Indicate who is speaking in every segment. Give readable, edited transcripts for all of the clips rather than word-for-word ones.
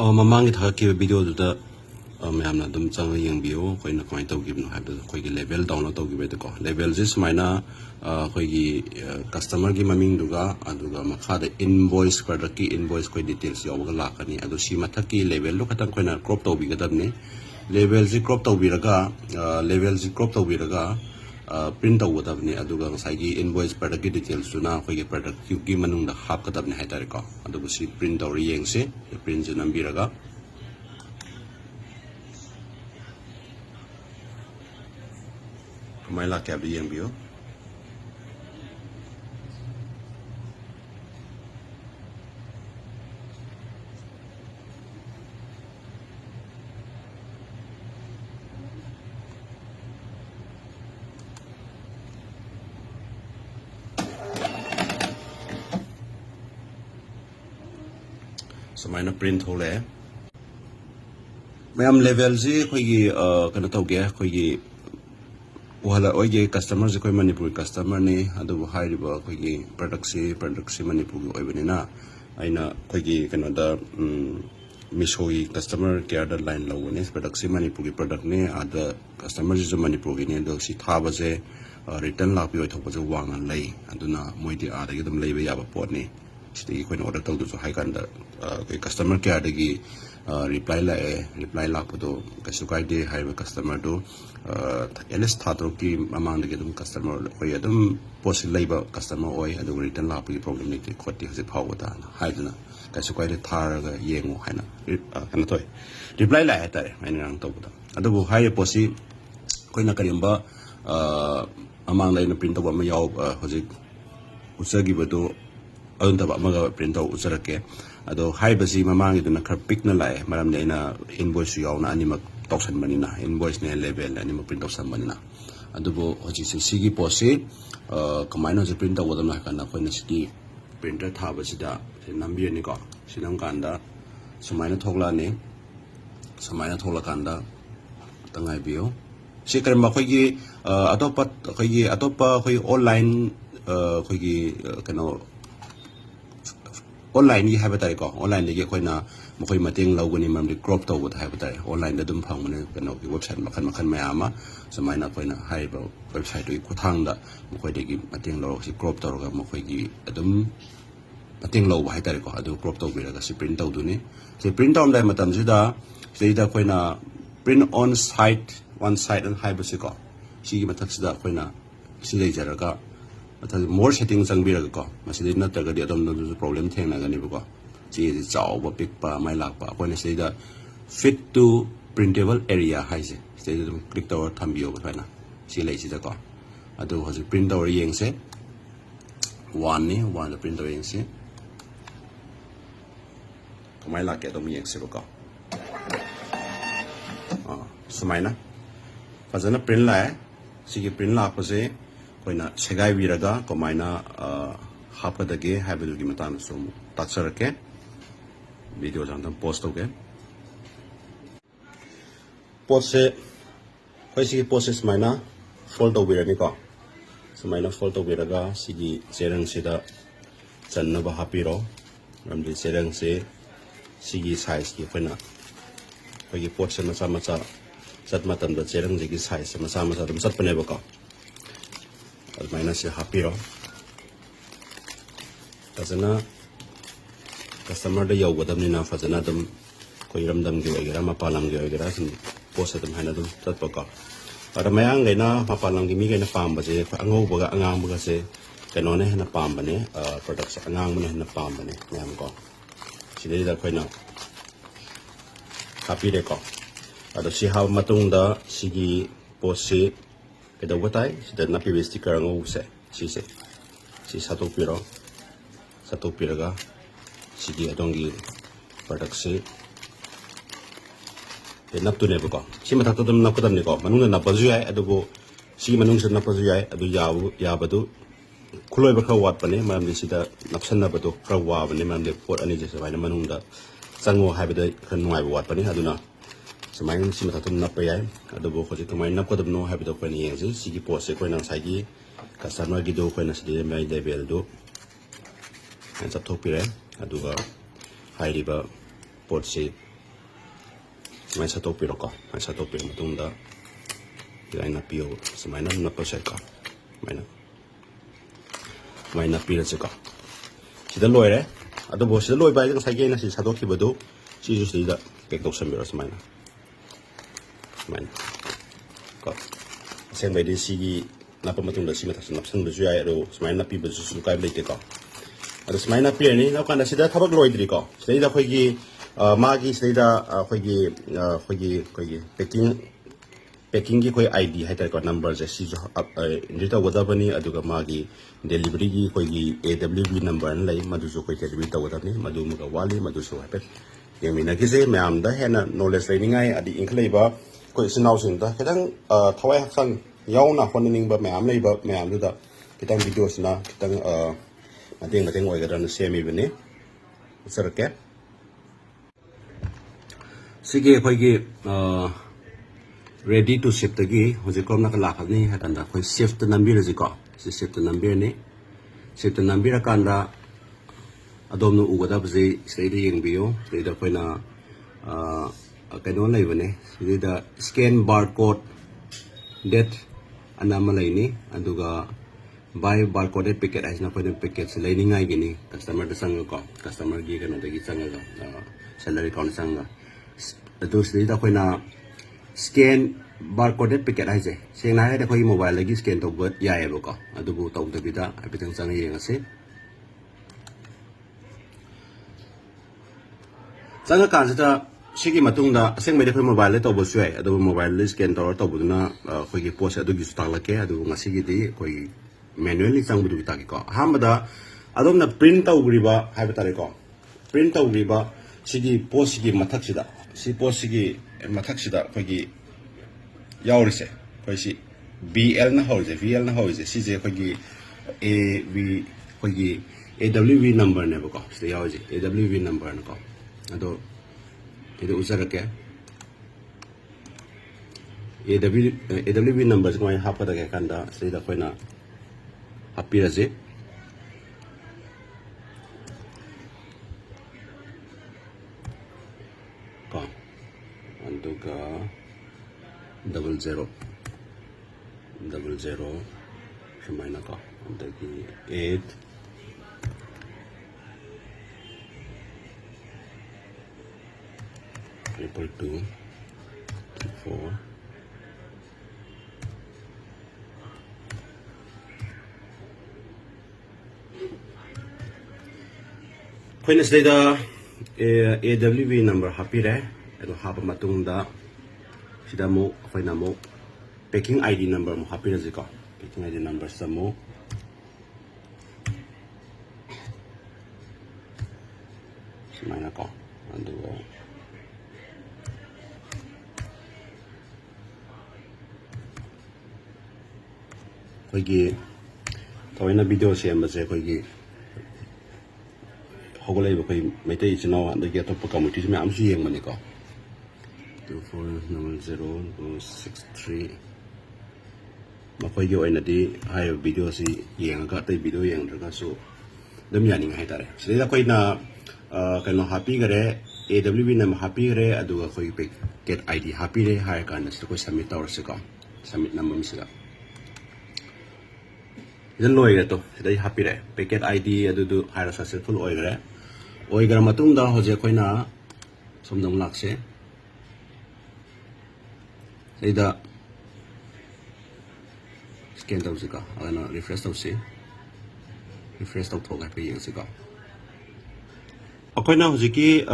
Speaker 1: ꯃꯃꯥꯡꯒꯤ ꯊꯥꯒꯠꯈꯤꯕ ꯚꯤꯗꯤꯑꯣꯗꯨꯗ ꯃꯌꯥꯝꯅ ꯑꯗꯨꯝ ꯆꯪꯉ ꯌꯦꯡꯕꯤꯌꯨ ꯑꯩꯈꯣꯏꯅ ꯀꯃꯥꯏꯅ ꯇꯧꯈꯤꯕꯅꯣ ꯍꯥꯏꯕꯗꯨ ꯑꯩꯈꯣꯏꯒꯤ ꯂꯦꯚꯦꯜ ꯗꯥꯎꯟꯂꯣꯗ ꯇꯧꯈꯤꯕꯩꯗꯀꯣ ꯂꯦꯚꯦꯜꯁꯦ ꯁꯨꯃꯥꯏꯅ ꯑꯩꯈꯣꯏꯒꯤ ꯀꯁꯇꯃꯔꯒꯤ ꯃꯃꯤꯡꯗꯨꯒ ꯑꯗꯨꯒ ꯃꯈꯥꯗ ꯏꯟꯚꯣꯏꯁ ꯄ꯭ꯔꯗꯛꯀꯤ ꯏꯟꯚꯣꯏꯁ ꯑꯩꯈꯣꯏ ꯗꯤꯇꯦꯜꯁ ꯌꯥꯎꯕꯒ ꯂꯥꯛꯀꯅꯤ ꯑꯗꯣ ꯁꯤ ꯃꯊꯛꯀꯤ ꯂꯦꯚꯦꯜꯗꯨ ꯈꯛꯇꯪ ꯑꯩꯈꯣꯏꯅ ꯀ꯭ꯔꯣꯞ ꯇꯧꯕꯤꯒꯗꯕꯅꯤ ꯂꯦꯚꯦꯜꯁꯤ ꯀ꯭ꯔꯣꯞ ꯇꯧꯕꯤꯔꯒ ꯄ꯭ꯔꯤꯟ ꯇꯧꯒꯗꯕꯅꯤ ꯑꯗꯨꯒ ꯉꯁꯥꯏꯒꯤ ꯏꯟꯚꯣꯏꯁ ꯄ꯭ꯔꯗꯛꯀꯤ ꯗꯤꯇꯦꯜꯁꯇꯨꯅ ꯑꯩꯈꯣꯏꯒꯤ ꯄ꯭ꯔꯗꯛꯀꯤ ꯃꯅꯨꯡꯗ ꯍꯥꯞꯀꯗꯕꯅꯤ ꯍꯥꯏꯇꯥꯔꯦꯀꯣ ꯑꯗꯨꯒ ꯁꯤ ꯄ꯭ꯔꯤꯟ ꯇꯧꯔ ꯌꯦꯡꯁꯤ ꯄ꯭ꯔꯤꯟꯁꯦ ꯅꯝꯕꯤꯔꯒ कमाई लाके अभी यंबियो समाइना प्रिंट हो ले मैम लेवल जी कोई कनो तौगे कोई वहला ओइगे कस्टमर से कोई मणिपुर कस्टमर ने अदुबो हाइरिबो कोई प्रोडक्ट से मणिपुर ओइबनिना आइना कोई कनोदा मिशो की कस्टमर केयर द लाइन लवने प्रोडक्ट से मणिपुर की प्रोडक्ट ने आद कस्टमर जो मणिपुर की ने दो सी थाबसे रिटर्न लापि ओइथोपसे वांगा लै अदुना मोइदि आदगे दम लैबे याबा पोटने सिदगी कोइन ऑर्डर तौदुसु हाइकांदा कोई कस्टमर केयर दगी रिप्लाई लापदो कैसे कायदे हाइबे कस्टमर दो एलएस थातो की ममांग दगे दम कस्टमर ओय दम पोस्ट लैबा कस्टमर ओय अदु रिटर्न लापगी प्रॉब्लम लेते खोटी हसे फावदा हाइदना कैसे कायदे थारगा येंगो हाइना कन तोय रिप्लाई लाय तारे मैंने रंग तौबदा अदु हाइ पोसी कोइना करियंबा ममांग लाइन प्रिंट तौबा म याव हजिक उचगिबदो अदुन तबा मगा प्रिंट तौ उचरके अदो हाइबसी ममांगिदुना खर पिकना लाय मरमने इना इनवॉइस यावना अनिमक तौसनबनिना इनवॉइस ने लेवल अनिमक प्रिंट तौसनबनिना अदुबो हजिसे सिगी पोसे कमाइनो जे प्रिंट तौदम लाकना कोइना सिगी प्रिंटर थाबसिदा नंबियनि को सिनम कांदा सुमाइना थोगलाने सुमाइना थोगलाकांदा तंगाय बियो सि करम खोगी अतोपा खोई ऑनलाइन खोगी कनो ऑनलाइन की है बताए को ऑनलाइन लेके कोई ना मुझे मतेंग लोगों ने मम्मी क्रॉप तो होता है बताए ऑनलाइन द दुम फांगने कनो की वेबसाइट मखन में आमा समाइना कोई ना हाई वेबसाइट की खुथांग दा मुझे देगी मतेंग लोग सी क्रॉप तो होगा मुझे की दुम मतेंग लोग है तारे को अदु क्रॉप तो बिरगा सी प्रिंट तो दुने सी प्रिंट ऑन लाइन मतम जुदा सेदा कोई ना print on site one site and high बस को सी मतक सिदा कोई ना सी ले जरगा मोर सेटिंग चंगबिरगको मसिदि नतगदि अदम प्रॉब्लम थेंनागनिबको ची चावबा पिकपा माइ लाकपा कोइना सिदा फिट टू प्रिंटेबल एरिया हाइसे सिदा दम क्लिक तवर थंबियो बथाइना सी लेसिदको अदु हजि प्रिंट तवर येंगसे वन प्रिंट तवर येंगसे कमाइ लाके दम येंगसेबको सुमाइना फजना प्रिंट लाए सिगी प्रिंट लापसे कोइना सेगाई बिरगा कमाइना हापदगे हाइबदुगी मतान सुम ताचरके वीडियो जानदम पोस्ट होगे पोस्ट से कोई सी पोस्ट समाइना फोल्ड ओबिरनी को समाइना फोल्ड ओबिरगा सिगी सेरंग सिदा चन्नबा हापिरो रमदि सेरंग से सिगी साइज की कोइना कोई पोस्ट से मचा मचा चट मतम द सेरंग जिगी साइज से मचा मचा दम चटपने बको माइनस हापिरो फजना कस्टमर द यौगदमनिना फजना दम कोई रमदम गे वगैरह मपालम गे वगैरह सिन पोस्ट दम हाइना दम तत्पको अर मयांग लेना मपालम गी मी गेना पामबजे अंगौबगा अंगांबगा से कनोने हेना पामबने प्रोडक्ट अंगांबने हेना पामबने मयाम को सिदे दा कोइना हापिरे को अद सि हाव मतुंगदा सिगी पोस्ट से केदा वताई सिदा नापि sticker ngou se si satopiraga sigi adongi product se naptu ne ko si mathak to dum napkadam ne ko manung na napaju yai adugo si manung se napaju yai adu yabadu khuloi ba kha wat pane mam ni sida napsan na badu kra wa bane mam de pot ani je se baina manung da sango haibada khan nuai wat pane aduna समाइन सिम थातुम नपय याय अदबो खोजि कमाइ नपदब no हाबिदो कोइ नियंजि सिगि post से कोइना साइगि कस्टमर गिदो कोइना सिदि माइ लेवल दो एन सब थोपिरे अदुगा हाइरिबा पोस्ट से Sumai satopiro ko. May satopiro matunda. Kaya napio. Sumai na napasay ko. May napira siya ko. Sida loy re. Ato bo sida loy ba yung sagay na si satoki ba do. Si just sida pekdok sa miro sumai na. Sumai na. Ko. Sen ba di sigi napa matunda si mata napsan ba juya ro sumai na pi ba su kay blake ko. Ato sumai na pira ni nakanda sida tabak loy diri ko. Sida koy magi sida koy packing की कोई ID है तेरे को number जैसी जो इंडिटा वदा बनी अदुगा मागी delivery की कोई AWB नंबर न लाई मधु जो कोई delivery तो वदा नहीं मधु मुका वाली मधु सो है पे ये मीना किसे मैं आमदा है ना knowledge training आये अदी इंखले बा कोई सिनाव सिंदा कितंग थवाई हक्सन याव ना फंडिंग बा मैं आमले बा मैं आमदा कितंग वीडियोस ना कितंग मतेंग वगैरह न सेमी बने सर के सिगे कोई की ready to ship tagi hoje kom nak la khani ha kanda khoi shift number ji ko si shift number ne shift number kanda adom no ugoda bje sei de yeng bio sei da khoina kaino lai bane sei da scan barcode date anama lai ni aduga buy barcode packet as na khoina packet se lai ni ngai gini customer da sang ko customer gi kana da gi sang ga salary count sang ga adu sei da khoina scan barcode packet hai je seng na da khoi mobile lagi scan to bot ya e ko adu bu taw da bida abitang sang yeng ase sang ka sa sigi matung da seng me de khoi mobile to bo swai adu mobile scan to bu na khoi gi post adu gi stak lake adu ngasi gi di khoi manually sang bu ta ki ko hamada adom na print taw gri ba hai ba tare ko print taw gri ba sigi post gi mathak sida si post gi mathak sida khoi gi यावरिसे कोइसी BL ना होजे VL ना होजे सीजे कोई AV कोई AWV number ने बको से यावजे AWV number न को अदो इदो उजर के AWV नंबर को हाफ द के कंदा से द कोइना हापी रजे को अंदुका 00 shumai na ka andagi 8 2 4 Kwenye sida AWV number happy re ado haba matung da sida mo faina mo packing ID number mo happy na zika packing ID number sa mo sumay na ko ando koigi tawai na video siya mbase koigi hogolay ba koi meitei chino ando gi atop community me amsu yeng mani ko 240063 makoy oy na di hay video si yeng ka tay video yeng ra so dam yani ngai tare sila koy na kano happy gare AWB na happy gare adu koy get ID happy re hay ka na so koy submit or se ka submit number mi sila idan loy ga to sila happy re packet ID adu du hay successful oy gare matung da hoje koy na somdong lakse Ida scan tau sika ana refresh tau si refresh tau thoga pe yeng sika akoina hojiki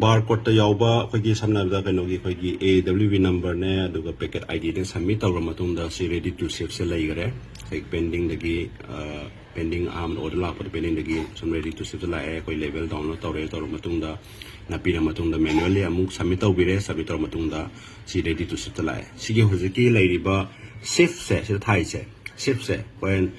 Speaker 1: barcode ta yauba khogi samna da kano gi khogi AWV number ne aduga packet ID ne submit tawra matung da si ready to ship se lai gare like pending dagi pending arm order la par pending dagi some ready to ship la e koi level download tawra matung da na pira matung da manually amuk submit tawbire submit tawra matung da si ready to ship la e sige hojiki lai riba ship se thai se ship se when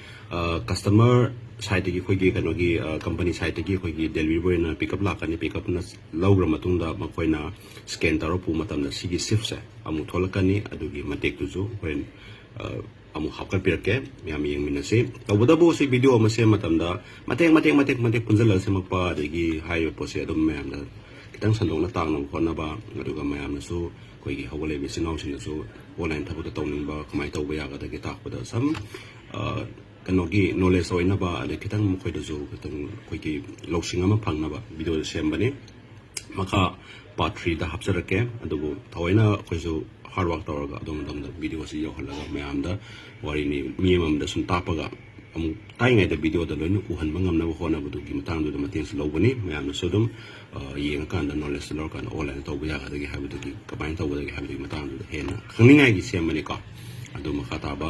Speaker 1: customer side gi khogi kano gi company side gi khogi delivery boy na pick up la kani pick up na logra matung da makoi na scan taro pu matam na sigi ship se amu tholakani adugi matek tu ju when amu hapkar pirake miam yeng minase tawda bo si video ma se matam da matek punjal se makpa adigi high po se adum mem da kitang sandokna tangna khonaba aduga mayamnasu koigi hogale bisinau sinasu online thabuk tawning ba kamai tawba yaga dagi takpada sam kanogi knowledge oina ba ade kitang mukoi da zo kitang koigi lawsing ama phangna ba video sembani maka part 3 da hapsarake adubu thawaina koisu hard work tawraga adom da video si yohalaga mayamda warini miyamam da sum tapaga amu taingai da video da loinu uhan bangam na hona budu gi matang du da mateng lobani mayamna sodum yeng kan da knowledge lor kan online tawba yaga dagi habidu gi kabain tawba dagi habidu matang du hena khangningai gi sembani ka adu makata ba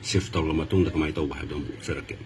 Speaker 1: shift tawla matung da kamai tawba habdom sarake